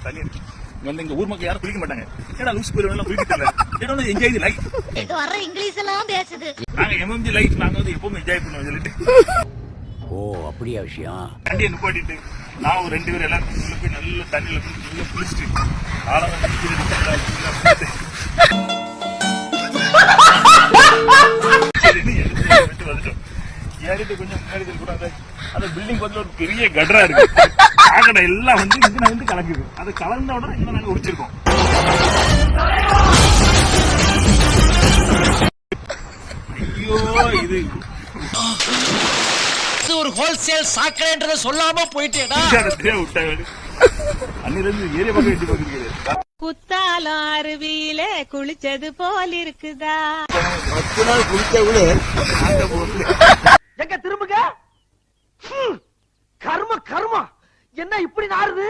தண்ணி வந்து இங்க ஊர் மக்கள் யாரும் குளிக்க மாட்டாங்க. ஏன்னா லூஸ் போயிடும் குளிக்க தெரியல. ஏன்னா என்ஜாய் தி லைஃப். இது வர இங்கிலீஷ் எல்லாம் பேசுது. நாங்க எம்எம்ஜி லைஃப் நாங்க வந்து எப்பவுமே என்ஜாய் பண்ணுவோம் சொல்லிட்டு. ஓ அப்படியா விஷயம். வண்டியை நிப்பாட்டிட்டு நான் ஒரு 2 பேர் எல்லாரும் போய் நல்ல தண்ணியில போய் குளிச்சுட்டு ஆழமா வந்துட்டோம். ஏறிட்டு கொஞ்சம் முன்னாடி கூட அந்த பில்டிங் பக்கத்துல ஒரு பெரிய கடரா இருக்கு. காக்கடை எல்லாம் வந்து இங்க வந்து கலக்குது. அது கலந்த உடனே இன்னும் நாங்க உடிச்சிருக்கோம். ஐயோ இது ஒரு ஹோல்சேல் சாக்கடைன்றத சொல்லாம போயிட்டேடா. அன்னிலிருந்து ஏரியா பக்கம் எட்டி பாக்குறீங்க. குத்தாலம் அருவியில குளிச்சது போல் இருக்குதா? 10 நாள் குளிச்ச கூட எங்க திரும்புங்க. கர்ம கர்மா என்ன இப்படி நாறுது?